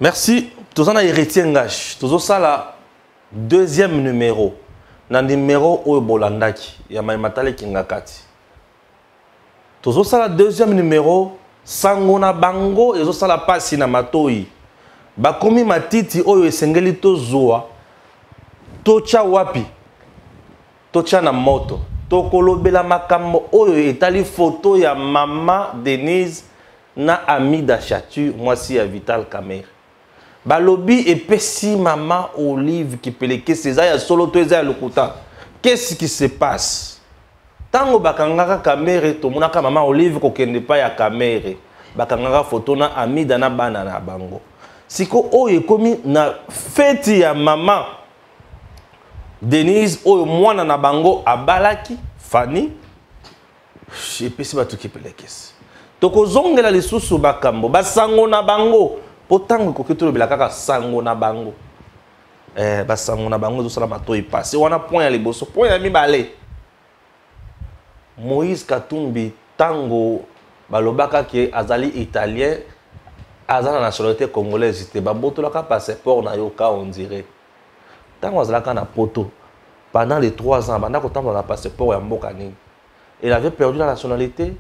Merci. Tous en a héritier ngash. Tous ça la deuxième numéro. Na numéro au Bolandaki. Ya Matale Kingakati. Tous ça la deuxième numéro. Sangona bango. Et ça la passe na matoi. Bakomi matiti oyo esengeli tozoa. Tocha wapi. Tocha na moto. Tokolobela makambo oyo etali photo ya Mama Denise na Amida Chatur. Moi si ya Vital Kamer. Balobi et Pessi Maman Olive qui peleke César ya solo to eza lokuta. Qu'est-ce qui se passe? Tango bakangaka Kamere to monaka Maman Olive ko kende pa ya Kamere. Bakangaka photo na Amida na bana na bango. Siko oyo komi na feti ya Maman Denise oyo mwana na bango abalaki Fanny. Je Pessi batu ki peleke. Toko zongela lisusu bakambo basango na bango. Potango kokitolo bilakaka sango na bango. Basango na bango zo sala matoi passé. Wana point ya liboso, point ya mibale. Moïse Katumbi tango balobaka ke azali italien, azala nationalité congolaise te babotolaka passeport na yoka on dirait. Tango azalaka na poto pendant les 3 ans, banda ko tango na passeport ya mboka nini. Il avait perdu la nationalité,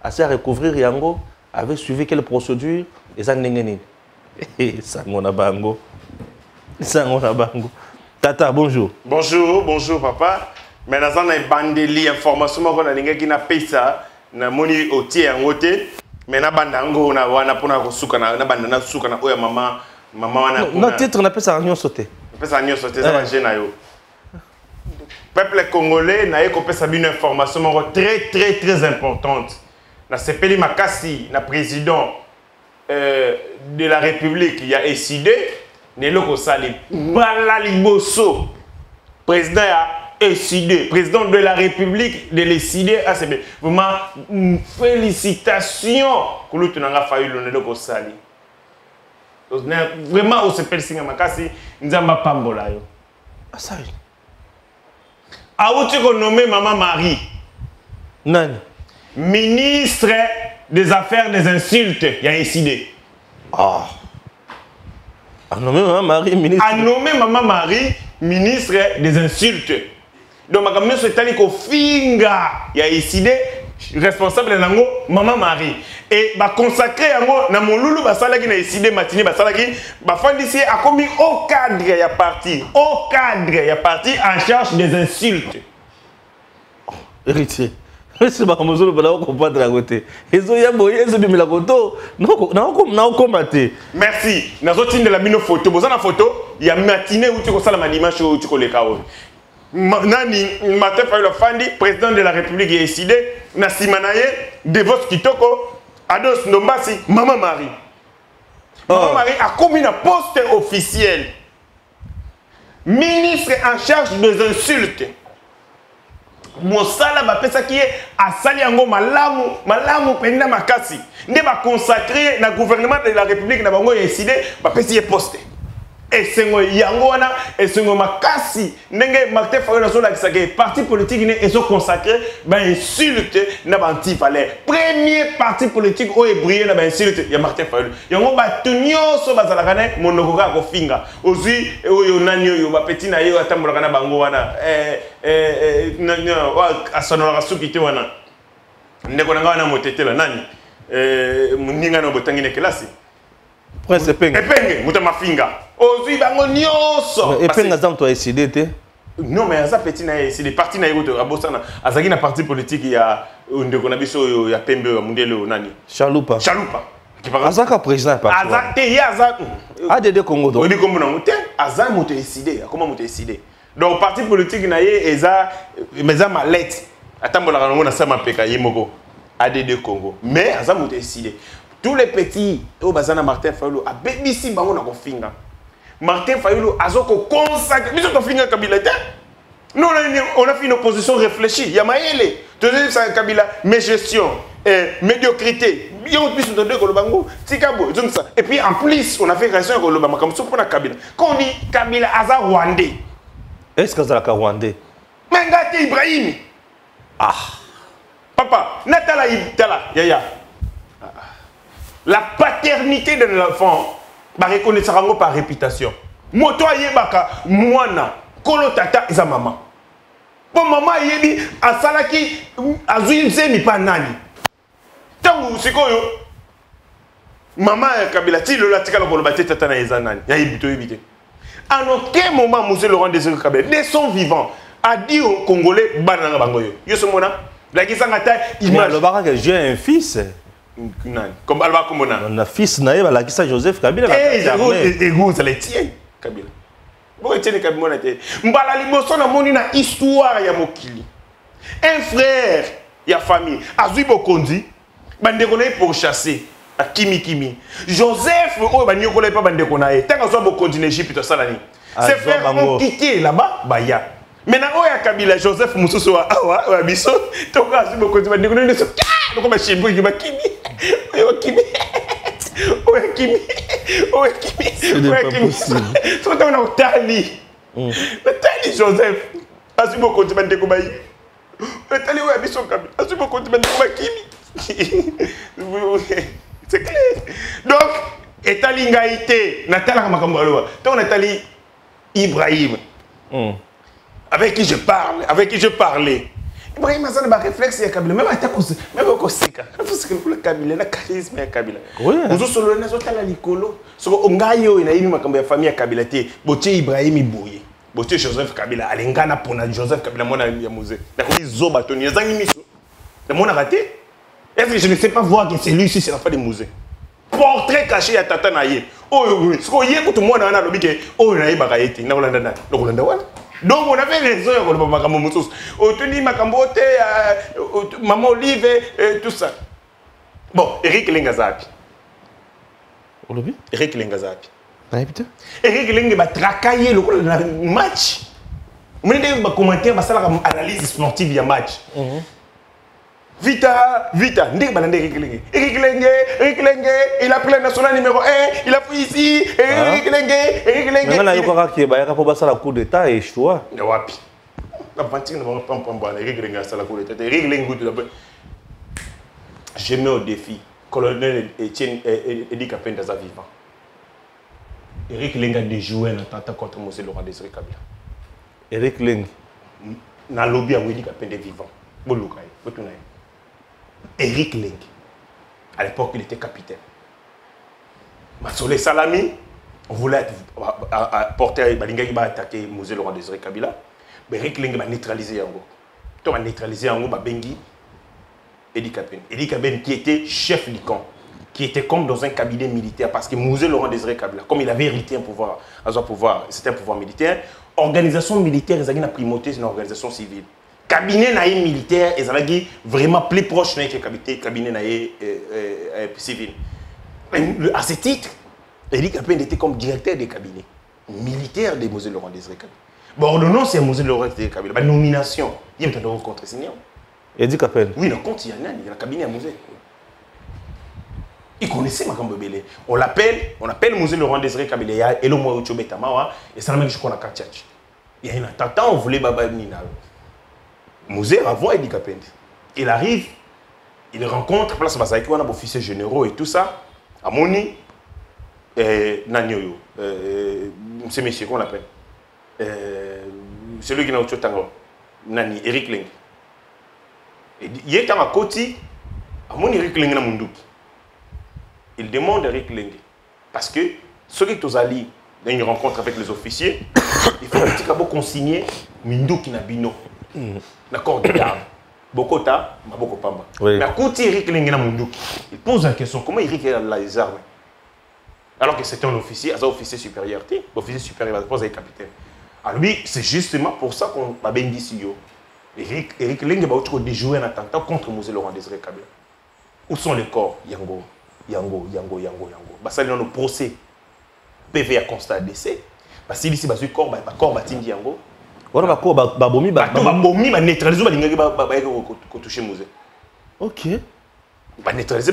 assez à recouvrir yango, avait suivi quelle procédure et ça ningeni. Sangona bango. Sangona bango. Tata, bonjour. Bonjour, bonjour papa. Mais nous avons une bandeli information qu'on a linga qui na pesa na moni otie en wote. Mais na bandango na wana pona ko suka na bandana suka na oya mama wana. Non titre na pesa agnon sauté. Pesa agnon sauté ça va gêner yo. Peuple congolais na yeko pesa une information très importante. Na sepeli makasi na président de la République, il y a décidé, Neloko Sali, Balaliboso, président a décidé, président de la République, de décider à CB. Vraiment, félicitations pour le tenant à failli le Neloko Sali. Vraiment, on se pèle singa makasi, Nzamba Pambola yo. Ah ça. A où tu nommé Maman Marie? Non. Ministre des Affaires des Insultes, il a décidé. Ah. A nommé Maman Marie, ministre. A nommé Maman Marie, ministre des Insultes. Donc, ma caméra c'est allé qu'au finga, il a décidé, responsable de l'ango, Maman Marie. Et bah consacré à na mon loulou, bah ça là qui a décidé matinée, bah ça là qui, bah fin d'ici a commis au cadre il y a parti, au cadre il y a parti en charge des insultes. Héritier. C'est pas comme ça que vous comprendre la côté. Ils ont ya boye, ils ont mis la photo. Non, combattre. Merci. Nous avons de la mino photo. Vous avez la photo. Il y a matinée où tu as la dimanche où tu as les chaos. Nani matin le Fandi, président de la République a décidé. Na simanaye Devos Kitoko, Ados Ndombasi, Maman Marie. Maman Marie a commis un poste officiel. Ministre en charge des insultes. Mosala ba pesa qui est à sali yango malamu penda makasi nde ba consacrer na gouvernement de la République na bango décidé ba pesi ye poste et sengo yango wana et sengo makasi ndenge Martin Fayulu na so la kisake parti politique ne et so consacré ba insulte na ba anti-valeur premier parti politique o briller na ba insulte ya Martin Fayulu yango ba tunyoso bazalaka ne monoko ka ko finga ozui oyo nani oyo ba petit na yo atambola na bango wana asonora sukite wana ndeko nanga wana motetela nani muninga no botangine kelasi Prince Epenge muta mafinga ozui bango nyoso Epenge azam to décidé te non mais aza petit na c'est les partis na yoto abosana azaki na parti politique ya ndeko na biso ya pembe ya mundele nani Chalupa azaka président pas azate ya aza ADD Congo do odi kombo na muté aza moto décidé comment moto décidé donc parti politique na ye eza meza malette atambola kango na sama peka yemoko ADD Congo mais aza moto décidé tous les petits au bazana Martin Fayulu a bebisi bango na kofinga Martin Fayulu azoko consacrer biso to finga Kabila te non on a fait une opposition réfléchie ya maele to ça Kabila mes gestion médiocrité biso to de kolobango tikabo ça et puis en plus on a fait raison koloba makamso pour na Kabila quand on dit Kabila aza rwandais. Est-ce que c'est la Rwandais? Mais Ngati Ibrahim. Ah. Papa, Natala Yaya. La paternité de l'enfant ba reconnaître rango par réputation. Moto ayebaka mwana kolo tata eza maman. Bon maman yebi asalaki azui nzemi pa nani. Tangu sikoyo maman ya Kabila ti le latika ko lobate tata na eza nani. Ya yebito yebite. À aucun moment Monsieur Laurent Désiré Kabila de son vivant a dit aux Congolais bananga bangoyo. Yo ce mona la kisangata image le baraka j'ai un fils. Comme Alba Komona. On a fils naïe la kisa Joseph Kabila. Et vous ça les tient Kabila. Vous etienne Kabila na te. Mbala liboso na moni na histoire ya mokili. Un frère ya famille azui bokondi bandeko na pour chasser. Kimi Joseph oh banyoko pas bandeko na ye tant que soit bokondi na Égypte salani. Ses frères ont quitté là-bas baya. Maintenant oya Kabila Joseph mususu wa awa biso to ka azui bokondi bandeko na so ko ba shimbu ki ba kimi. Oya kimi. C'est pas possible. Tout on a tali. Tali Joseph. Azui bokondi bandeko ba yi. Tali oya biso Kabila. Azui bokondi bandeko ba kimi. C'est clair. Donc, Etali Ngaïté, Nathalie Makamboaloa, donc Nathalie Ibrahim, avec qui je parle, avec qui je parlais. Ibrahim a un réflexe, même à ta cause, même au Kosika. Il faut que le Kabila, le charisme est Kabila. Oui. Vous avez solo, vous avez l'icolo. Sur Ongayo, il y a une famille à Kabila, Botier Ibrahim Ibouye, Botier Joseph Kabila, Alengana pour Joseph Kabila, mon ami Yamouze. D'accord, ils ont battu, ils ont mis le monde a raté. Est-ce que je ne sais pas voir que c'est lui ici, c'est la fin des musées. Portrait caché à Tata Naye. Oh oui, ce qu'on y a tout le monde a dit que oh Naye Bagaïti, na Hollanda na. Donc on avait raison pour le Makambo Moussous. Oh Tony Makambote, Maman Olive, tout ça. Bon, Eric Lengazapi. Eric Lengazapi. Eric Lengazapi va traquer le match. Vous avez des commentaires, analyse sportive du match. Vita, Ndé Balande Eric Lengue, il a pris le national numéro 1, il a pris ici, Eric Lengue. Maintenant, il y a qui va passer la coup d'état et choix. Wapi. La partie ne va pas Eric Lengue à la coup d'état. Eric Lengue, je mets au défi, colonel Etienne Edi Kapenda vivant. Eric Lengue a déjoué un attentat contre M. Laurent Désiré Kabila. Eric Lengue. Dans le lobby à Edi Kapenda vivant. Bolukai, Botunaï. Eric Lengue, à l'époque, il était capitaine. Massolé Salami, on voulait porter Balinga qui va attaquer M. Laurent Désiré Kabila. Mais Eric Lengue va neutraliser Yango. Donc, on va neutraliser Yango, Bengi, Edi Kapenda. Edi Kapenda qui était chef du camp, qui était comme dans un cabinet militaire, parce que M. Laurent Désiré Kabila, comme il avait hérité un pouvoir, c'était un pouvoir militaire, organisation militaire, ils avaient une primauté sur l'organisation civile. Cabinet naïe militaire, ils avaient vraiment plus proche de cabinet naïe civil. À ce titre, Eric Kapenda était comme directeur des cabinets militaires de M. Laurent Désiré Kabila. Bon, ordonnance, c'est M. Laurent Désiré Kabila. La nomination, il y a un contre-signé. Eric Kapenda. Oui, le compte, il y a un cabinet à Mosé. Il connaissait Makambo Belé. On l'appelle M. Laurent Désiré Kabila. Et le mois où tu es Betamawa, et c'est la même chose qu'on a Katiach. Il y a un attentat, on voulait Baba Nina. Mosé avant Edi Kapenda. Il arrive, il rencontre, place Basaïki, on a officiers généraux et tout ça. À Moni, Nanyoyo, c'est monsieur qu'on appelle. Celui qui n'a autre chose, Nani, Eric Lengue. Il est à Koti, à Moni Eric Lengue na Munduki. Il demande à Eric Lengue. Parce que ceux qui sont allés dans une rencontre avec les officiers, il faut que tu consigner Munduki na Bino. D'accord, Bokota, Maboko Pamba. Mais à côté Eric Lengue na Munduki, il pose la question comment Eric a les armes. Alors que c'était un officier, un officier supérieur. L'officier supérieur, il pose un capitaine. Alors lui, c'est justement pour ça qu'on a bien dit si Eric Lengue va déjouer un attentat contre M. Laurent Désiré Kabila. Où sont les corps? Yango. Bah ça, il y a un procès. PV a constat décès. Bah si ici, le corps, va tindi Yango. Voilà, babomi, neutraliser, toucher Mosé. Ok. Neutraliser,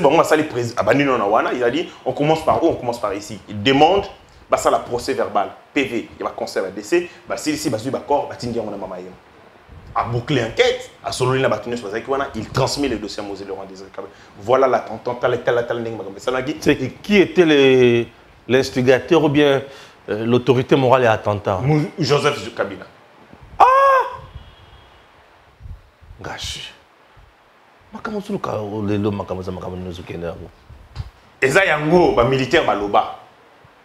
il a dit on commence par où? On commence par ici. Il demande ça la procès verbal, PV, il va conserver décès. Si ici, corps, à boucler l'enquête, à solo il transmet le dossier à Mosé Laurent Désiré Kabila. Voilà l'attentat, qui étaient l'instigateur ou bien l'autorité morale est attentat. Joseph Kabila. Gâché. Eza yango ba militaire baloba.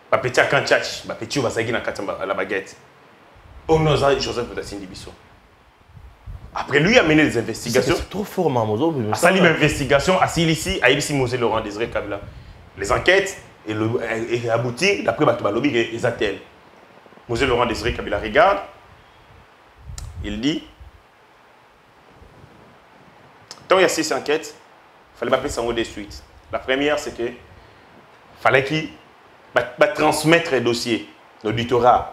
Ba petit akanchach, ba petit bazaki na kati la baguette. On osa Joseph Botasindi biso. Après lui a mené des investigations. C'est trop fort Mamozo. A sali une investigation à Silici, à Ibisi Mosé Laurent Désiré Kabila. Les enquêtes et abouti d'après ba lobby les atels. Mosé Laurent Désiré Kabila regarde. Il dit tant il y a 6 enquêtes, il fallait pas faire ça de suite. La première, c'est que fallait qu'il transmettre les dossiers, l'auditorat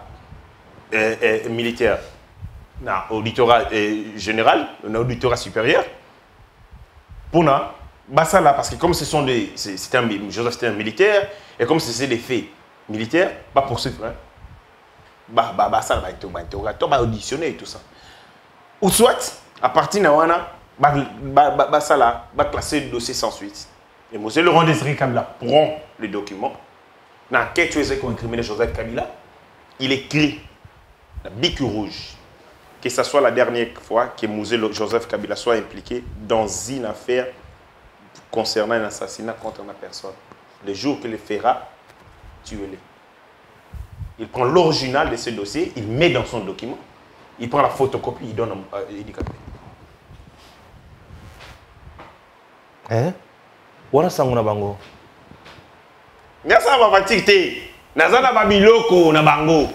militaire, l'auditorat général, l'auditorat supérieur, pour là, parce que comme ce sont des, Joseph c'était un militaire, et comme c'est des faits militaires, pas poursuivre, ça va être auditionné et tout ça. Ou soit, à partir de là, va classer le dossier sans suite. Et M. Laurent Désiré Kabila prend le document. Dans l'enquête qui a incriminé Joseph Kabila, il écrit la bique rouge que ce soit la dernière fois que M. Joseph Kabila soit impliqué dans une affaire concernant un assassinat contre une personne. Le jour qu'il le fera, tuez-le. Il prend l'original de ce dossier, il met dans son document, il prend la photocopie, il donne à l'handicapé. Hein? Wana sanguna bango. Ngasa ba fatikte. Nazana ba biloko na bango.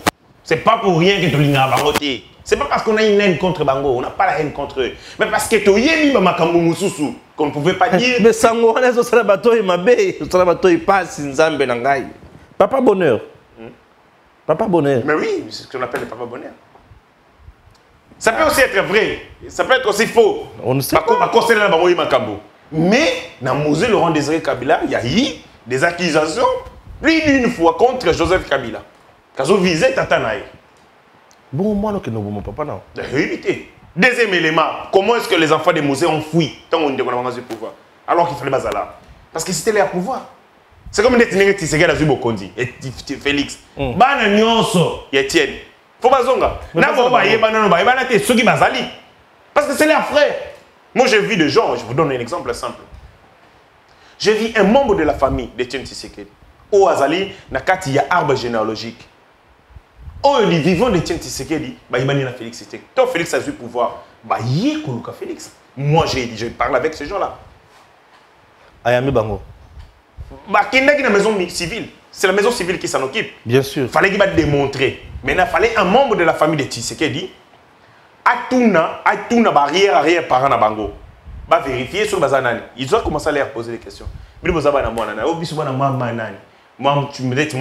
C'est pas pour rien que tu linga bango té. C'est pas parce qu'on a une haine contre bango, on n'a pas la haine contre eux. Mais parce que tu yebi ba makambo mususu qu'on ne pouvait pas dire. Mais sango wana zo sala bato mabe, zo sala bato passe nzambe na ngai. Papa bonheur. Papa bonheur. Mais oui, c'est ce qu'on appelle le papa bonheur. Ça peut aussi être vrai, ça peut être aussi faux. On ne sait pas. Mais dans Mosé Laurent Désiré Kabila, il y a eu des accusations plus d'une fois contre Joseph Kabila. Quand on visait Tatanaï. Bon, moi, non, mon papa, non. Deuxième élément, comment est-ce que les enfants de Mosé ont fui tant qu'on était dans le pouvoir? Alors qu'il fallait pas là. Parce que c'était leur pouvoir. C'est comme des ténèbres qui se gardent dans Bokondi et Félix. Bana nyonso, Etienne. Faut pas zonga. Na boba yebana no ba yebana te soki bazali. Parce que c'est leurs frères. Moi, j'ai vu des gens, je vous donne un exemple simple. J'ai vu un membre de la famille d'Etienne Tshisekedi. Au Azali, il y a un arbre généalogique. Oh, les vivants d'Etienne Tshisekedi, il y a Félix Tshisekedi. Toi, Félix a eu le pouvoir. Il y a Félix. Moi, je parle avec ces gens-là. Ayami Bango. Il y a une maison civile. C'est la maison civile qui s'en occupe. Bien sûr. Il fallait qu'il démontrer. Maintenant, il fallait un membre de la famille de Tshisekedi. Atuna barrière arrière parent na bango ba vérifier sur bazanani ils ont commencé à leur poser des questions bili bozaba na mwana na obisu bana mama nani mam tu me dis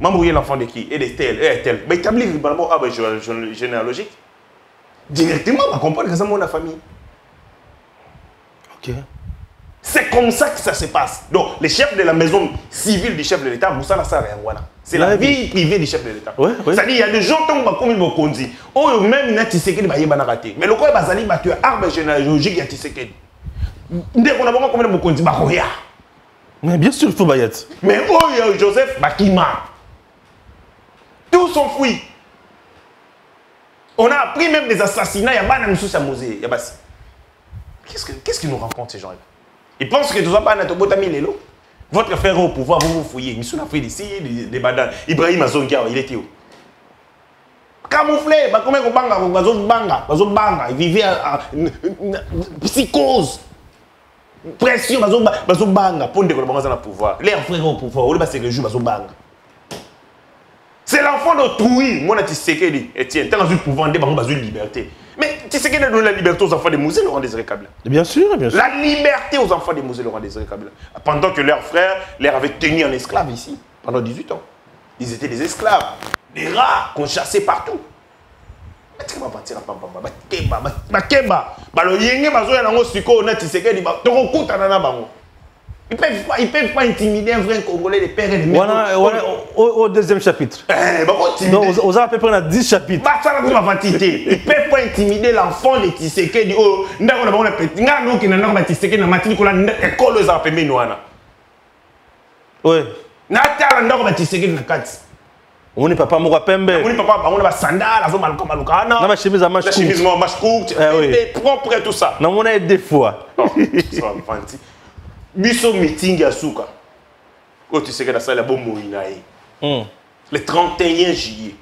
mamouye l'enfant de qui et de tel mais établir vraiment arbre généalogique directement on comprendre que c'est mon famille. OK. C'est comme ça que ça se passe. Donc, les chefs de la maison civile du chef de l'État, c'est la vie privée du chef de l'État. Ouais, ouais. C'est-à-dire, il y a des gens qui ont comme ils conduit. Oh, même il y a Tshisekedi qui va rater. Mais le quoi, il va tuer arbre généalogique à Tshisekedi. Dès qu'on a beaucoup comme ils conduit, mais bien sûr, il faut Bayat. Mais oh, Joseph Bakima. Tous sont fouillés. On a appris même des assassinats. Il y a Banam Sousa Mosé. Qu'est-ce qu'ils nous racontent ces gens-là? Ils pensent que tout ça, votre frère au pouvoir, vous vous fouillez. Ils sont fait d'ici, des badanes. Ibrahim Azongia, il était où? Camouflé, comment on banga, il vivait à psychose. Pression, banga, pour le pouvoir. Les frères au pouvoir, c'est le jour, banga. C'est l'enfant d'autrui. Moi, je sais que Etienne, tu as le pouvoir de la liberté. Mais tu sais qu'il a donné la liberté aux enfants de Mosé Laurent Désiré Kabila. Bien sûr, bien sûr. La liberté aux enfants de Mosé Laurent Désiré Kabila. Pendant que leurs frères les avaient tenus en esclaves ici, pendant 18 ans. Ils étaient des esclaves, des rats qu'on chassait partout. Mais tu vas partir à Pamba, Bakeba, le Yenge, ils ne peuvent pas intimider un vrai Congolais, les pères et les mères. Au deuxième chapitre. Donc, aux à peu près 10 chapitres. Ils ne peuvent pas intimider l'enfant de Tshisekedi. Oui. Natala ndako ba Tshisekedi na kati. On est papa moko pembe. On est papa on a sandal, azo maluka maluka na. Na chemise à manche courte. Chemise à manche courte, propre et tout ça. Na mona deux fois. Ça va fanti. Biso meeting ya suka. Ko Tshisekedi na sala bo moinae. Le 31 juillet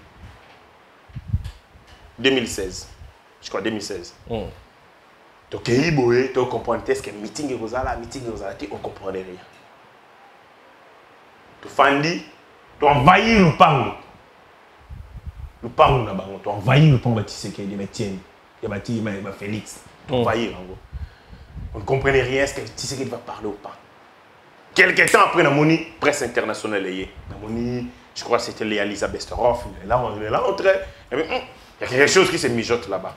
2016. Je crois 2016. Donc, tu comprends ce que le meeting est là, meeting est là, on ne comprenait rien. Tu fandi, tu envahis le pango. Le pango, tu envahis le pango, tu sais qu'il y a Tienne, il y a Félix. Tu envahis. On ne comprenait rien, est-ce que tu sais qu'il va parler ou pas. Quelques temps après, la presse internationale, je crois que c'était Elisabeth Roff, là on est entré. Il y a quelque chose qui se mijote là-bas.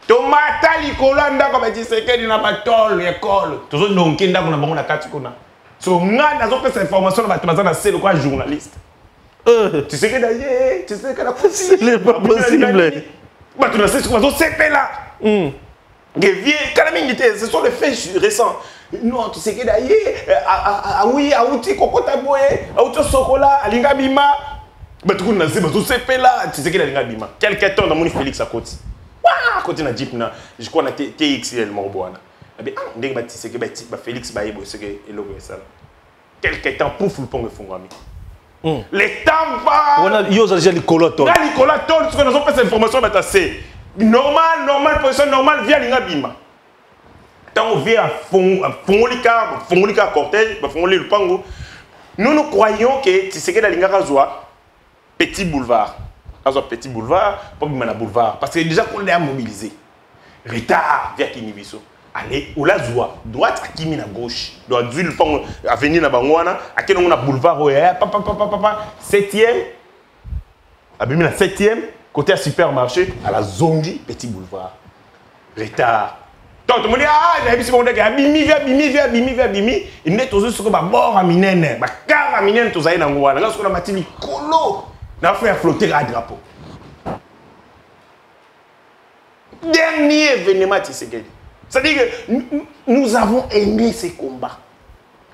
Tomata likola ndako ba Tshisekedi na batol école. Toujours donc ndako na bango na kati kuna. So ngana zo pesa information na bato bazana c'est quoi journaliste. Tshisekedi aye, Tshisekedi na kuti. Ce n'est pas possible. Bato na c'est quoi zo c'est là. Gevier kalamingi te, ce sont les faits récents. Non, Tshisekedi aye, oui, auti kokota boye, auto sokola, alinga bima. Bato kuna c'est bato c'est là, Tshisekedi alinga bima. Quelque temps dans mon Félix à côté. À côté de Jeep, je crois que TXL Morboana. Dès que Félix Baïbo, c'est que quelques temps, pouf, le pont est fondé. Les temps va. On a déjà les colotos. Là, les colotos, ce que nous avons fait cette information, c'est normal, position normale, via l'ingabima. Tant on vient à Fongolika, cortège, le pango. Nous croyons que c'est que la Lingarazoa, petit boulevard. Petit boulevard, pas un boulevard. Parce que déjà qu'on est mobilisé. Retard vers Kinibiso. Allez, ou la zoa, droite à Kimi à gauche. Doit dire le pont avenir na Bangwana, à quel on a boulevard, papa, 7e. Abimi la 7e, côté à supermarché, à la Zongi, petit boulevard. Retard. Donc, tout le monde dit, ah, j'ai vu Abimi, il n'est toujours sur le bord à Minene, car à Minene, tout ça est dans le Rwanda. Là, on a matini colo. On a fait flotter un drapeau. Dernier événement, Tshisekedi. C'est-à-dire que nous avons aimé ces combats.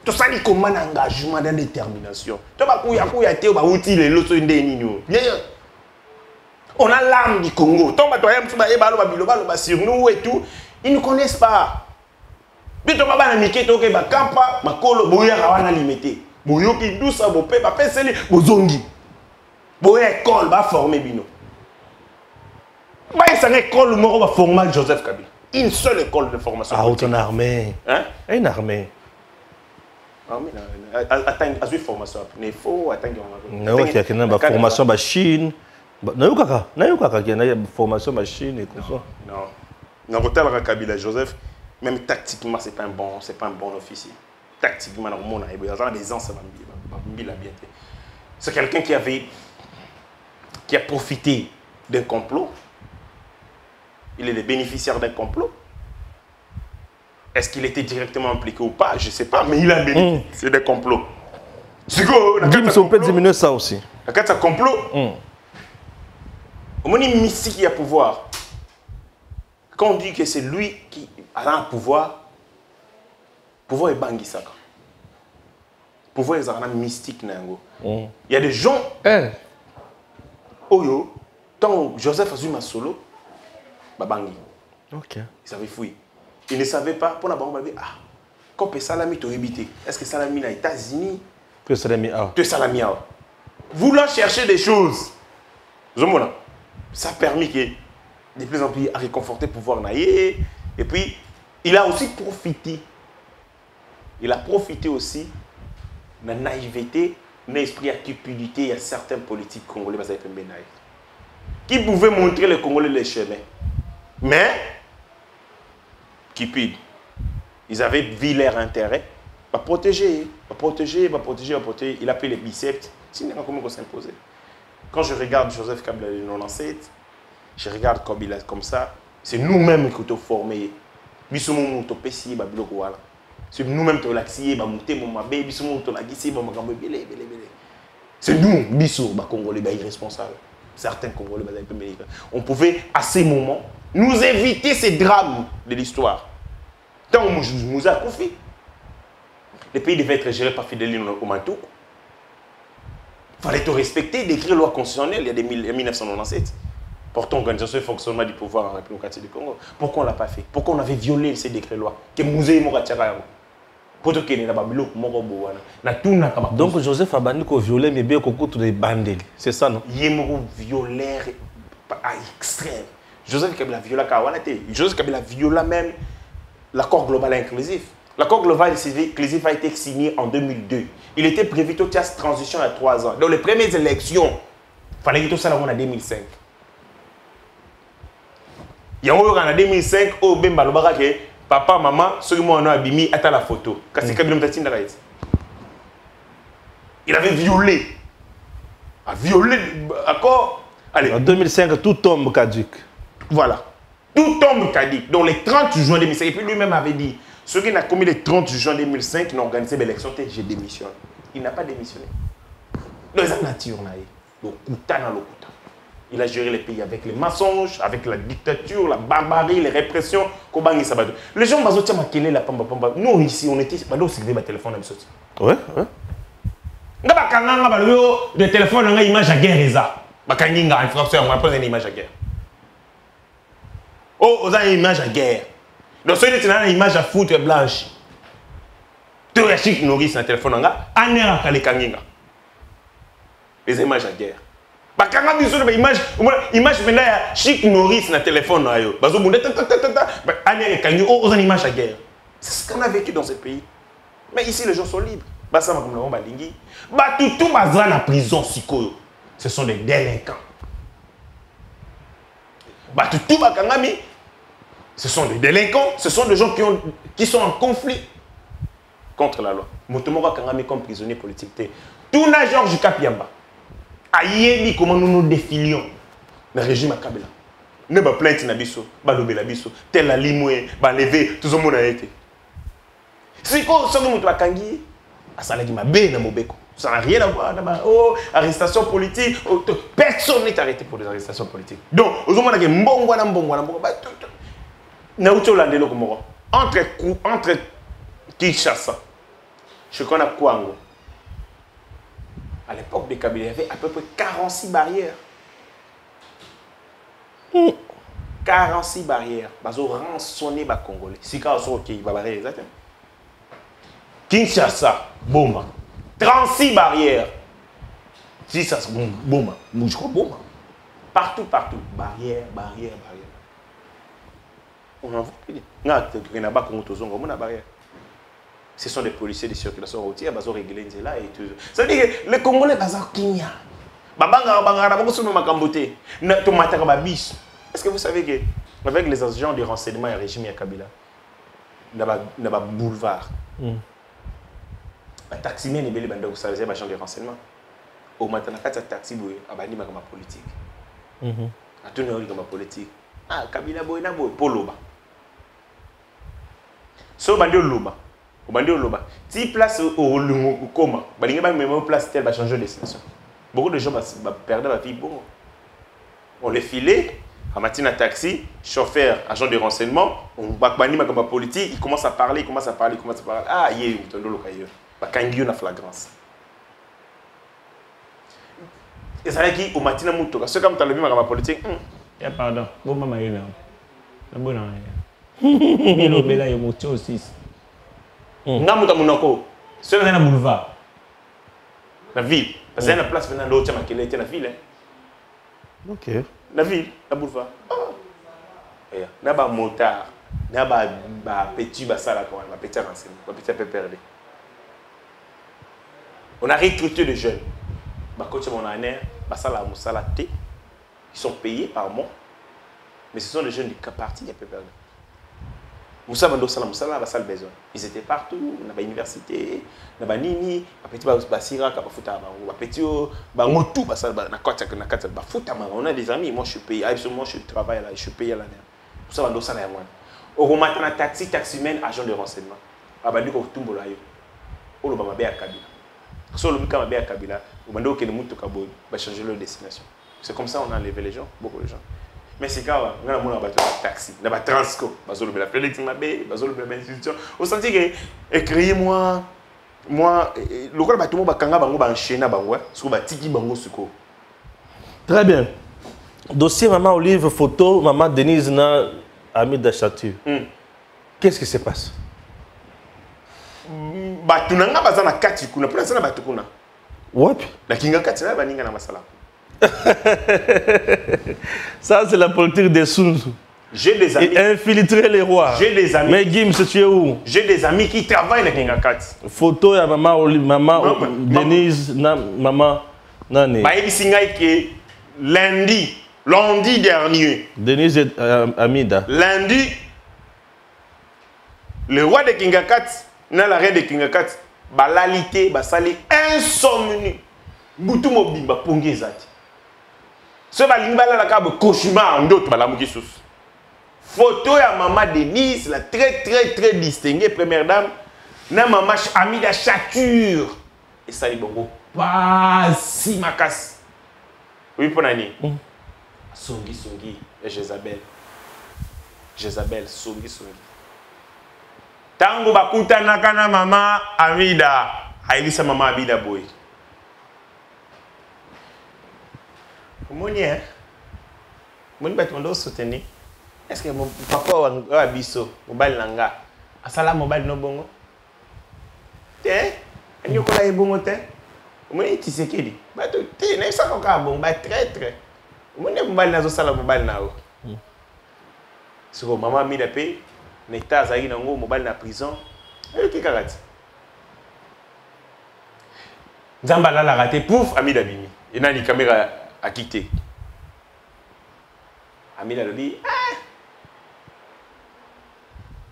Tout ça, les combats d'engagement, de détermination. On a l'âme du Congo. Sur nous et tout. Ils ne connaissent pas. Mais tu vas limiter, tu vas campa, ma colo, boya rawana limité. Boyo qui douce, bo pe, ba peseli, bo zongi. Boya école va former bino. Ba ça école moro va former Joseph Kabila. Une seule école de formation. Ah, autant armée. Hein? Une armée. Armée, attends, à suivre formation. Il faut attendre. Non, il y a une formation machine. Non, il y a une formation machine et tout ça. Non. Dans le côté de Kabila, Joseph, même tactiquement, c'est pas un bon officier. Tactiquement, c'est quelqu'un qui a profité d'un complot. Il est le bénéficiaire d'un complot. Est-ce qu'il était directement impliqué ou pas? Je ne sais pas, mais il a bénéficié. C'est des complots. C'est quoi? On peut diminuer ça aussi. La carte à complot. Au moins, il mystique qui a pouvoir. Quand on dit que c'est lui qui a un pouvoir, pouvoir est bangisaka. Pouvoir est un mystique. Il y a des gens. Oyo, tant Joseph Azuma solo, babangi. Ok. Il savait fouiller. Il ne savait pas. Pour la banque, ah, quand on salami to éviter. Est-ce que salami aux États-Unis? Que salami a. Que salami a. Voulant chercher des choses. Ça a permis que de plus en plus à réconforter le pouvoir naïe. Et puis, il a aussi profité. Il a profité aussi de la naïveté, de l'esprit à cupidité. Il y a certains politiques congolais qui pouvaient montrer les Congolais les chemins. Mais, cupides, ils avaient vu leur intérêt. Va protéger. Il a pris les biceps. Sinon, comment s'imposer? Quand je regarde Joseph Kabila de 97, je regarde Kabila comme ça, c'est nous-mêmes qui sommes formés. C'est nous-mêmes qui sommes c'est nous, Bissou, Congolais, irresponsables. Certains Congolais, on pouvait, à ces moments, nous éviter ces drames de l'histoire. Tant que nous avons confié, le pays devait être géré par Fidel Omantou. fallait te respecter, d'écrire loi constitutionnelle, il y a des 1997. Portant organisation et fonctionnement du pouvoir en République démocratique du Congo. Pourquoi on ne l'a pas fait? Pourquoi on avait violé ces décrets-loi? Donc Joseph Abandi a violé, mais bien qu'on des bandits. C'est ça, non? Il est violé à extrême. Joseph Kabila viola Kawanate. Joseph Kabila viola même l'accord global inclusif. L'accord global inclusif a été signé en 2002. Il était prévu toute cette transition à 3 ans. Dans les premières élections, il fallait que tout ça en 2005. Il y a en 2005, au Bemba papa, maman, ceux qui m'ont abîmé, attends la photo. Il avait violé. A violé l'accord. Allez. En 2005, tout tombe caduc. Voilà. Tout tombe caduc. Donc, le 30 juin 2005, et puis lui-même avait dit, ceux qui n'ont commis le 30 juin 2005, qui ont organisé l'élection, j'ai démissionné. Il n'a pas démissionné. Donc, c'est la nature. Il a géré le pays avec les mensonges, avec la dictature, la barbarie, les répressions. Les gens ont dit, nous ici, on était pas aussi le téléphone. Ouais, ouais. Le téléphone, on a une image à guerre. On a une image à guerre. Oh, on a une image à guerre. Donc, si on a une image à foutre blanche, tu as chic nourrice dans le téléphone, on a les images à guerre. Bah, quand on a une image maintenant, chic nourrice dans le téléphone, on a une image à guerre. C'est ce qu'on a vécu dans ce pays. Mais ici, les gens sont libres. Bah, ça, comme l'on va dire. Bah, tout bazar la prison, ce sont des délinquants. Bah, tout bakangami, ce sont des délinquants, ce sont des gens qui sont en conflit contre la loi. Motomora kangami comme prisonnier politique. Tout n'a Georges Kapiamba. Aïe, comment nous nous défilions le régime à Kabila. Ne pas plainte Nabiso, Balobé Labiso, tel la limoué, lever, tout le monde a été. C'est quoi ce que nous avons kangi? Ça n'a rien à voir. Oh, arrestation politique. Personne n'est arrêté pour des arrestations politiques. Donc, aux hommes qui entre Kinshasa, je connais Kouango. À l'époque de Kabila, il y avait à peu près 46 barrières. 46 barrières. Ils ont rançonné les Congolais. Si quand on OK, il va barrer exactement. Kinshasa, bomba. 36 barrières. Si ça se bomba. Je crois bomba. Partout, partout. Barrière, barrière, barrière. On en voit plus. Ce sont des policiers de circulation routière, ils ont réglé là et tout. Ça veut dire que les Congolais, ils ont Kenya. Est-ce que vous savez qu'avec les agents de renseignement et régime Kabila, il y a un boulevard. Un taximen est belé bande vous savez agent de renseignement. Au matin na kati taxi boy abandi makama politique. Atuna ori kama politique. Ah Kabila boy na boy poloba. So bandi oloba. Au bandi oloba. Si place au lungu koma, balinga ba même place tel va changer de destination. Beaucoup de gens va perdre la vie bon. On les filait à matin taxi, chauffeur, agent de renseignement, on bandi makama politique, il commence à parler, Ah, yé utondo lokayo. Quand il y a une flagrance. Et ça veut dire qu'au matin, c'est comme tu as le même dans ma politique. Pardon, bon, maman, il est là. C'est bon, il est là, il est aussi. C'est dans le boulevard. La ville. Parce qu'il y a une place maintenant, l'autre, qui est la ville. Ok. La ville, la boulevard. Il y a un motard. Il y a un petit bassin, un petit renseignement, un petit peu perdu. On a recruté des jeunes. Ils sont payés par mois. Mais ce sont des jeunes du parti qui ont perdu. Moussa Bando Salam Moussa Bassal besoin. Ils étaient partout, dans l'université, dans la Nini, petit Basira, Kabafuta, petit Bangotou, on a des amis, moi je suis payé, moi je travaille là, je suis payé là. Moussa Bando Salam moi. Au matin, taxi, taximen, agent de renseignement. Abadi ko tumbola yo. Olo ba mabe Kabila. So le mika mabe Kabila, au bando ke mutu kabo ba changer leur destination. C'est comme ça on a enlevé les gens, beaucoup de gens. Mais c'est quand on a mon taxi, on a Transco, bazolo la Félix Mabé, bazolo la institution. Au senti que écrivez-moi moi le rôle ba tout monde ba kanga bango ba enchaîner bango sur ba tiki bango suko. Très bien. Dossier maman Olive photo maman Denise na ami d'Achature. Qu'est-ce qui se passe? Batunanga bazana kati kuna pour ça na batukuna. Ouais. La kinga kati na baninga na masala. Ça c'est la politique des Sun Tzu. J'ai des amis. Et infiltrer les rois. J'ai des amis. Mais Gims, tu es où? J'ai des amis qui travaillent dans Kinga Kati. Photo ya maman Olive, maman Denise na maman nani. Ba ebisinga ke lundi dernier. Denise et Amida. Lundi le roi de Kinga Kati na la reine de Kinga Kati balalité basali insomnie. Butu mobimba pongezati. Ce balimbala la ka be cauchemar ndoto balamuki sous. Photo ya maman Denise, la très distinguée première dame, na maman Amida Chature. Et ça dit bongo. Pas si makas. Oui pour nani. Songi et Jézabel. Songi. Tango bakuta nakana maman Amida. Haibisa maman Amida boy. Moni hein. Moni batondo soutenir. Est-ce que mon papa wa biso mobile nanga asala mobile no bongo te anyo ko la bongo te mo iti sekedi ba to te na sa ko ka bongo ba très mo ne mobile nazo sala mobile na o siko mama mi da pe na itaza ina ngo mobile na prison e ki karati nzamba la raté pouf ami da bimi ina ni caméra a quitté ami da lobi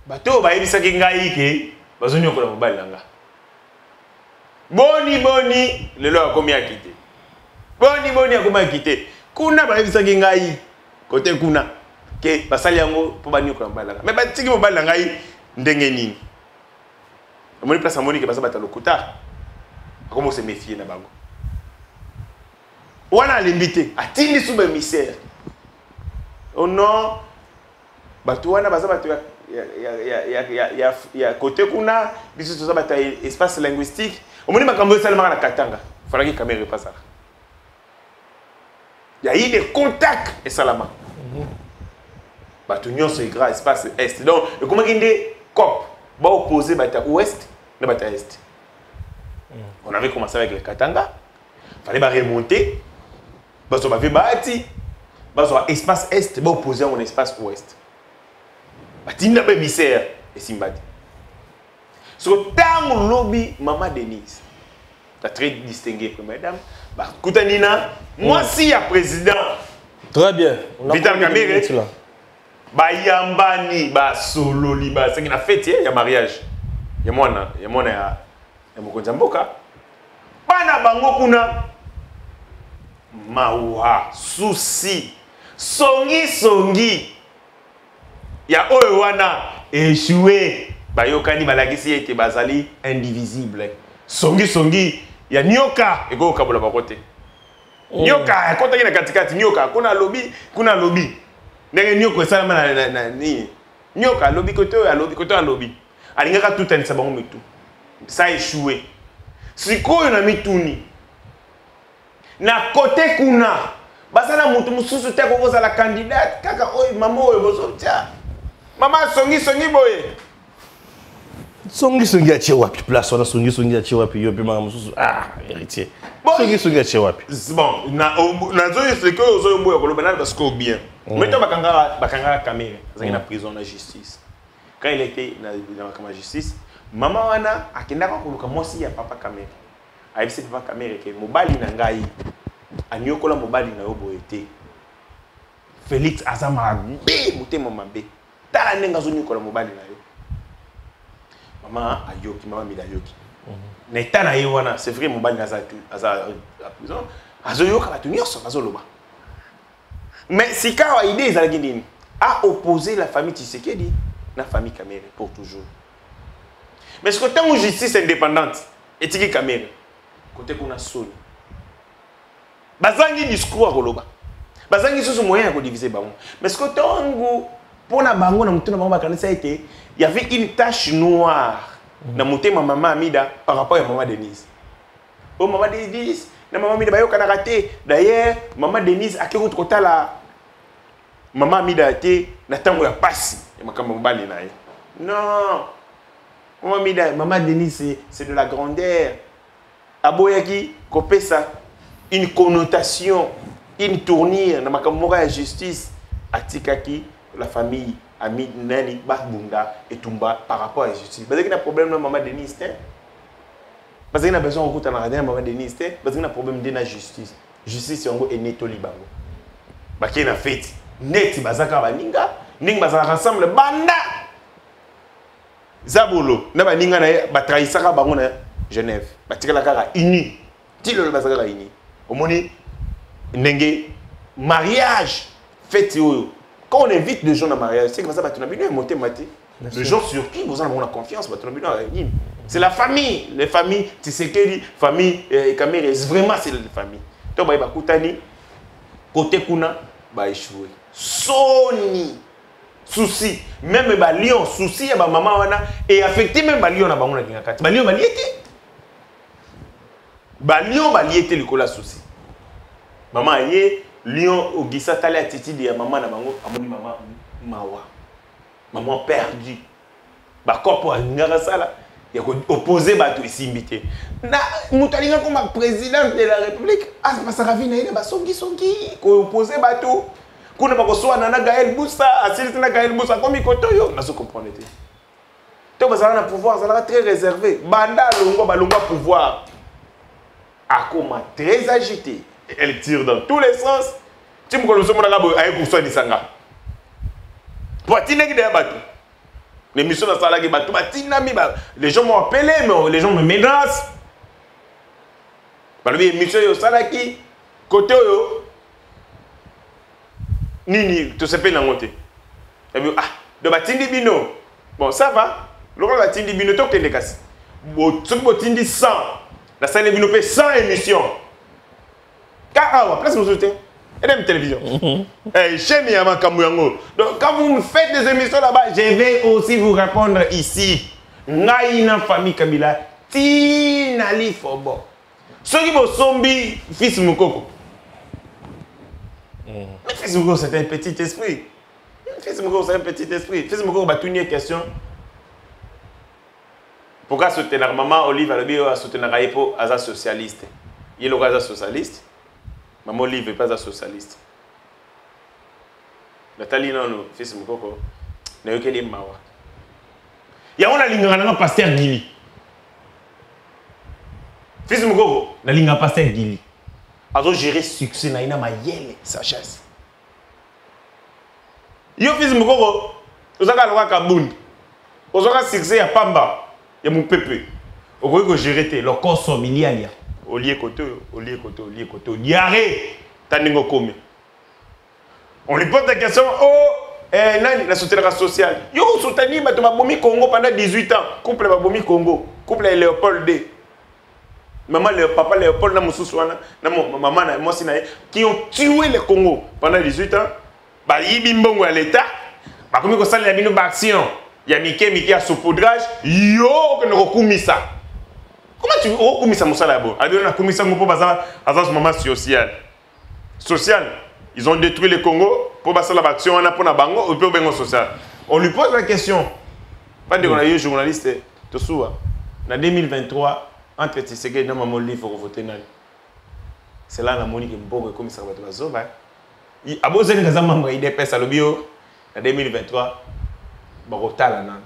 bato ba yebisaki ngai ke bazonyokola mobali nanga boni lelo akomi akite boni akomi akite kuna ba yebisaki ngai kote kuna ke basali yango po banyokola mobali nanga mais batiki mobali ngai ndenge nini amoni place amoni ke basa batalo kuta akomo se méfier na bango wana limbité atindi sube misère oh non bato wana basa bato ya côté kuna biso toza bata espace linguistique omoni makambo esalemaka na katanga falaki caméra epasaka ya eu des contacts esalama bato nyonso egra espace est donc ekomaki nde cop baopposé bata ouest na bata est on avait commencé avec le katanga fallait remonter baso bave baati baso espace est baopposé en espace ouest batinda be misère et simbadi. So tango lobby maman Denise, la très distinguée première dame, bah kutanina, moi si ya président. Très bien. Vital Kamerhe. Ba yambani ba solo liba, c'est une fête ya mariage. Ya mwana ya mokonza mboka. Bana bango kuna mawa souci songi ya oyo wana échoué bayokani balakisi ete bazali indivisible songi ya nyoka eko kabola bakote nyoka akotaki na katikati nyoka kuna lobby ndenge nyoko esalama na ni nyoka lobby kote lobby alingaka tutanisa bango mitu ça échoué sikoyo na mituni na kote kuna basala mutu mususu te ko kozala candidate kaka oyo mama oyo bozotia mama songi boye songi atie wapi place wana songi atie wapi yo pe mama mususu héritier songi atie wapi bon na zoyo c'est que ozo mboya ko lobana parce que bien meto bakanga caméra zangi na prison na justice quand il était na justice mama wana akendaka koluka mosi ya papa caméra ayebisi papa caméra ke mobali na ngai anyokola mobali na yo boye te Félix azama be mutema mabe tala nenga zonyokola mobali na yo mama ayoki mama mida yoki na etana ye wana c'est vrai mobali na aza à prison azoyoka batu nyonso bazoloba mais si kawa idée ezalaki nini a opposé la famille Tshisekedi na famille Kamerhe pour toujours mais ce côté où justice indépendante etiki Kamerhe côté kuna soni bazangi discours à koloba bazangi susu moyen à diviser bango mais ce que tango pona bango na mutuna bango bakanisa été il y avait une tache noire na monté ma maman Amida par rapport à maman Denise. Oh maman Denise, na maman Amida bayo kana raté. D'ailleurs, maman Denise a kéro trop la maman Amida été na tango ya passe. Et makambo mbali na ye. Non. Maman Amida, maman Denise c'est de la grandeur. Aboyaki kopesa une connotation, une tournure na makambo ya justice atikaki la famille Ami Nani Bakbunda et Tumba par rapport à la justice. Parce qu'il y a un problème dans maman Denise, parce qu'il y a besoin de route à maman Denise, parce qu'il y a un problème de la justice. Justice est née au Liban. Parce qu'il y a fait net bazaka baninga, ning bazaka ensemble banda. Zabolo, na baninga na ba trahisaka bango na Genève. Ba tika la kara uni. Tilo le bazaka uni. Omoni ndenge mariage fête yo. Quand on invite des gens dans le mariage, c'est que ça va être monté maté. Les gens sur qui vous en avez confiance, c'est la famille. Les familles, tu sais que famille Kamere, vraiment c'est la famille. Donc bah Koutani, côté Kuna, bah échoué. Sony, souci, même bah Lyon, souci à ma maman wana et affecté même bah Lyon na bango na kingakati. Bah Lyon bah liété. Bah Lyon bah liété le cola souci. Maman yé Lyon au Gissa tali attitude ya maman na bango amoni maman mawa. Maman perdue. Ba kopo ngara sala ya ko opposer ba to isimbité. Na mutalinga comme président de la République, ah ça passe ravina ina ba songi ko opposer ba to. Kuna ba ko soa na Gaël Boussa, asilite na Gaël Boussa comme ikoto yo, na so comprendre te. To ba sala na pouvoir, ça très réservé. Banda longo pouvoir. Akoma très agité. Elle tire dans tous les sens. Tu me connais, pour soi disanga. L'émission de Salagi Batou, les gens m'ont appelé, mais les gens me menacent. L'émission de Salagi, côté Nini, tu sais pas n'angote. Ah, de Batindi Bino. Bon, ça va. Le rôle de Batindi Bino, tu as des casses. Tu as 100. La salle de Bino fait 100 émissions. Car place vous soutien et même télévision. Chez Miyama Kamouyango. Donc quand vous me faites des émissions là-bas, je vais aussi vous répondre ici. Naïna famille Kabila, Tinali Fobo. Ceux qui vont zombie, fils Moukoko. Mais fils Moukoko c'est un petit esprit. Fils Moukoko c'est un petit esprit. Fils Moukoko va tourner question. Pourquoi soutenir maman Olive Alobio à soutenir Raïpo à socialiste? Il est au socialiste. Maman Olive n'est pas un socialiste. Nathalie non, fils Moukoko, n'a eu que les mawa. Il y a un ligne pasteur Gili. Fils Moukoko, la ligne pasteur Gili. Alors gérer succès na ina mayele sagesse. Yo fils Moukoko, ozaka loka kabund. Ozaka succès ya pamba, ya mon pépé. Okoki gérer te le corps somilialia. Olie koto, diarrhée, taningo kome. On lui pose la question, nani la société sociale. Yo soutani bato babomi Congo pendant 18 ans. Couple babomi Congo, couple Léopold D. Maman papa Léopold na mususwana, na maman na moi sinaye qui ont tué le Congo pendant 18 ans. Ba yibi mbongo à l'état. Ba komi ko sala ya bino ba action. Ya mike ya saupoudrage, yo ko no kumisa. Comment tu recommences à Moussa là-bas? On a commis ça pour ce moment social. Social. Ils ont détruit le Congo pour passer l'action, on a pour la bango ou pour le social. On lui pose la question. Pas de journaliste, journaliste, tu sais, en 2023, entre Tshisekedi et Maman Olive, il faut voter. C'est là la Monique qui est bon comme ça va être la zone. Il a besoin de membre IDPS à l'obio en 2023. Barota là nan.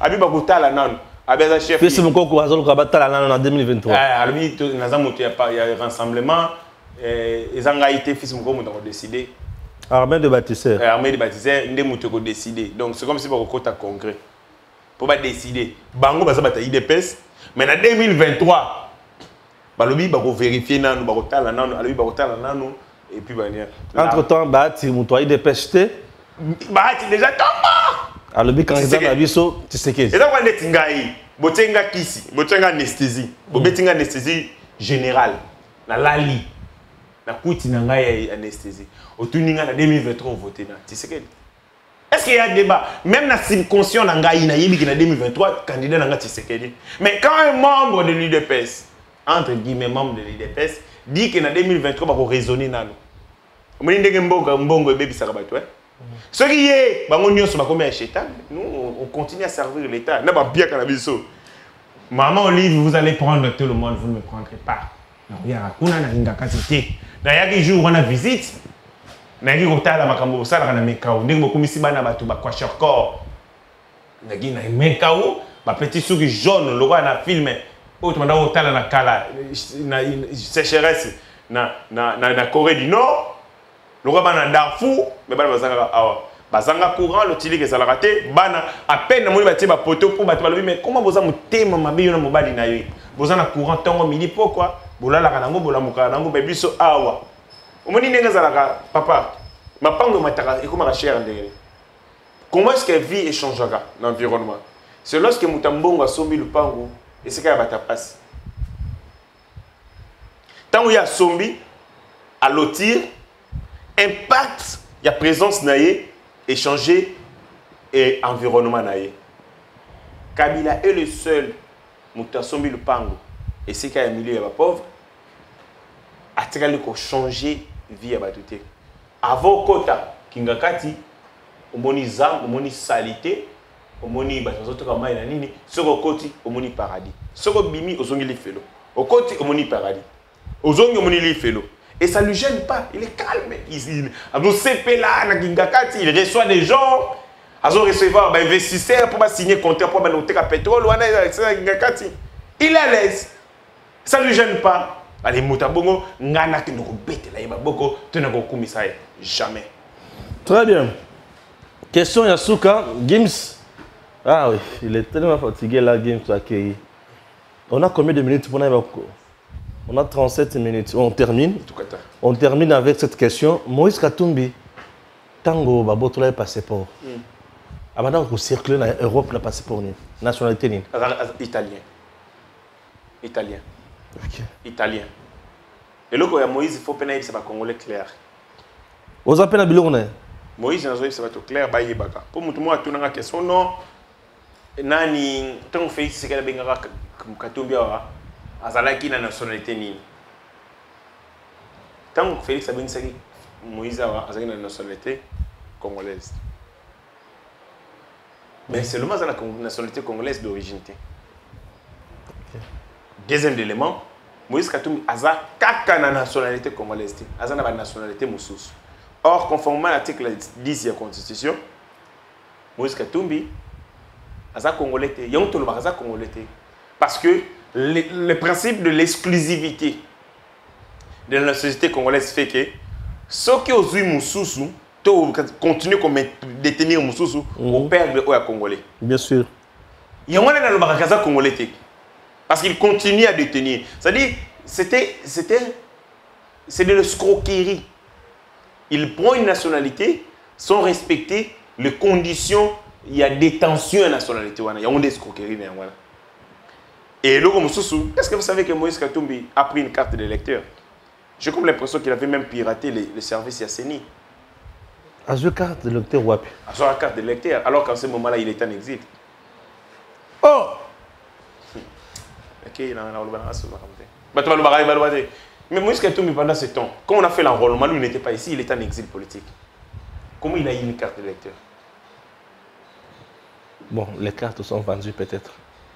Abi Bagota la nan. Abi za chef. Fils Moukoko azolo kabata la nan en 2023. Abi naza moto ya rassemblement ezanga été fils Moukoko moto décidé. Armée de bâtisseurs. Armée de bâtisseurs ndé moto ko décider. Donc c'est comme si bako kota congrès. Pour pas décider. Bango baza bata IDPS mais en 2023 balobi bako vérifier nanu bako tala nanu alobi bako tala nanu et puis entre temps bati moto IDPS te bati déjà tomba. Alors, quand ils ont vu ça, tu sais que c'est. Et donc, on est tingaï, botenga kisi, botenga anesthésie, botenga anesthésie générale, na lali, na kuti na ngai anesthésie. Au tuninga na 2023 on voté na. Tu sais que. Est-ce est-ce qu'il y a débat? Même dans la subconscient, dans 2023, candidat dans Tshisekedi. Mais quand un membre de l'UDPS, entre guillemets, membre de l'UDPS, dit que dans 2023, il va raisonner dans nous. On dit que Mbongo et Baby Sarabatou. Ce qui est, nous, on continue à servir l'État. Nous avons bien cannabis. Maman Olive, vous allez prendre tout le monde, vous ne me prendrez pas. Il y a un jour, on a visite. Nagi kotala makambo sala na mekao ndenge bokumisi bana batu ba kwa shortcore nagi na mekao ba petit suki jaune logo na film o tumanda kotala na kala na sécheresse na Corée du Nord logo bana Darfour mais bana bazanga awa bazanga courant l'otili que ça la raté bana à peine na moni batie ba poto pour batu balobi mais comment boza mutema mabiyo na mobali na yo boza na courant tongo midi pourquoi bolala kana ngo bolamuka nango bebiso awa. Papa, ma pango mataka et comment la cher comment est-ce que la vie échangera dans l'environnement? C'est lorsque Moutambongo a sombi le pango et c'est qu'il y a ta passe. Tant qu'il y a sombi, à lotir, impact, il y a présence naïe, échanger et environnement naïe. Kabila est le seul Mouta sombi le pango et c'est qu'il y a un milieu pauvre. A-t-il changer vie à batouté. Avant Kota, Kingakati, omoni zam, omoni salité, omoni bazoto kama ina nini, soko koti, omoni paradis. Soko bimi, ozongi li felo. Au koti, omoni paradis. Ozongi omoni li felo. Et ça ne lui gêne pas, il est calme. Il reçoit des gens, il recevoir des investisseurs pour signer contrat pour noter le pétrole. Il est à l'aise. Ça ne lui gêne pas. Allez, Moutabongo, ngana ki ndoko bete la yeba boko, tenako kumisaye. Jamais. Très bien. Question Yasuka, Gims. Ah oui, il est tellement fatigué là, Gims accueilli. On a combien de minutes pour Naïbako? On a 37 minutes. On termine. On termine avec cette question. Moïse Katumbi, Tango Baboto le passeport. Avant de circuler dans l'Europe, le passeport, nationalité italien. Italien. Okay. Italien. Et là, quand Moïse, il faut pénétrer, c'est pas congolais clair. Vous appelez à Bilone? Moïse, c'est pas tout clair, bah y baka. Pour moi, tout le monde a tourné la question, non. Nani, tant que fait, c'est qu'elle a bien Katumbi a azalaki na nationalité ni. Tant que Félix a bien dit Moïse a azalaki na nationalité congolaise. Mais c'est le moins la nationalité congolaise d'origine. Deuxième élément, Moïse Katumbi a kaka na nationalité congolaise, a na nationalité moussous. Or, conformément à l'article 10 de la Constitution, Moïse Katumbi a congolais, yon to a congolais parce que le principe de l'exclusivité de la société congolaise fait que ceux qui ont eu moussous, continuent à détenir moussous, au père de congolais. Bien sûr. Yon a le barakaza congolais. Parce qu'il continue à détenir. C'est-à-dire, c'est de l'escroquerie. Il prend une nationalité sans respecter les conditions. Il y a détention à la nationalité. Il y a une escroquerie. Et là, est-ce que vous savez que Moïse Katumbi a pris une carte d'électeur? J'ai comme l'impression qu'il avait même piraté les services Yasseni. A joué carte d'électeur ou a joué carte d'électeur, alors qu'en ce moment-là, il est en exil. Oh! Mais Moïse Katumbi, pendant ce temps, quand on a fait l'enrôlement, lui n'était pas ici, il était en exil politique. Comment il a eu une carte d'électeur? Bon, les cartes sont vendues peut-être.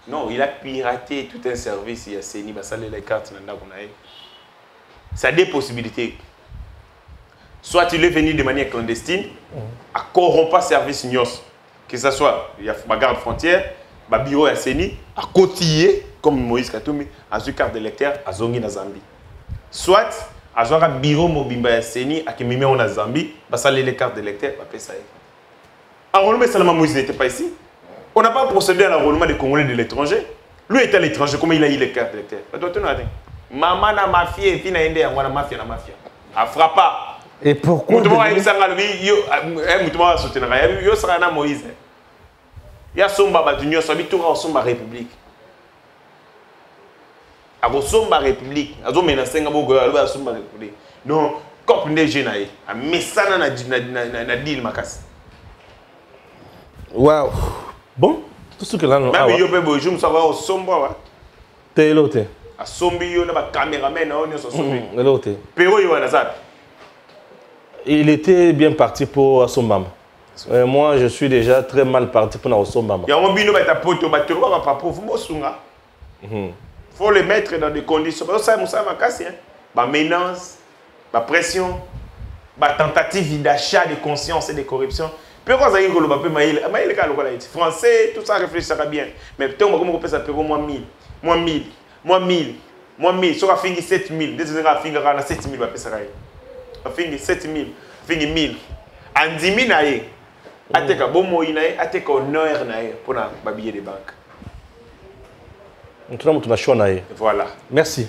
Non, il a piraté tout un service, il a saigné, les cartes. Ça a des possibilités. Soit il est venu de manière clandestine, à corrompre service NIOS, que ce soit il y a ma garde frontière, ma bureau à Séni, à cotiller, comme Moïse Katumbi, à une carte d'électeur à Zongi na Zambie. Soit à un bureau mobimba à Séni, à Kimime en Zambie, à saler les cartes d'électeur, à payer ça. Enrôlement seulement Moïse n'était pas ici. On n'a pas procédé à l'enrôlement des Congolais de l'étranger. Lui était à l'étranger, comment il a eu les cartes d'électeur? Maman na mafia et puis na ende na mafia. A frappa. Et pourquoi Moïse il y a Somba Badunio, ça habite au Somba République. À Somba République, à Zoménacé, à Somba République. Non, comme des jeunes, à Messana na deal Makas. Waouh. Bon, tout ce que là, non. Même yo pe bo je me savoir au sombo wa. T'es l'autre. A sombi yo na ba caméraman na on so sombi. L'autre. Pero yo na ça. Il était bien parti pour Asombam. Moi, je suis déjà très mal parti pour Asombam. Il y a un bino ta poto ba toro ba papa vous mo sunga. Faut les mettre dans des conditions. Ça moussa ma casse hein. Ba menace, ba pression, ba tentative d'achat de conscience et de corruption. Puis quand ça y est, le papier maïl ka lokola iti. Français, tout ça réfléchira bien. Mais peut-être on va ça pour moi 1000, moi 1000, moi 1000, moi 1000, ça va finir 7000, des gens finir à 7000 va ça va finir 7000, finir 1000. En 10 000 naïe. Ateka bon moyen naïe, ateka honneur naïe pour na billet de banque. On tourne mon Voilà. Merci.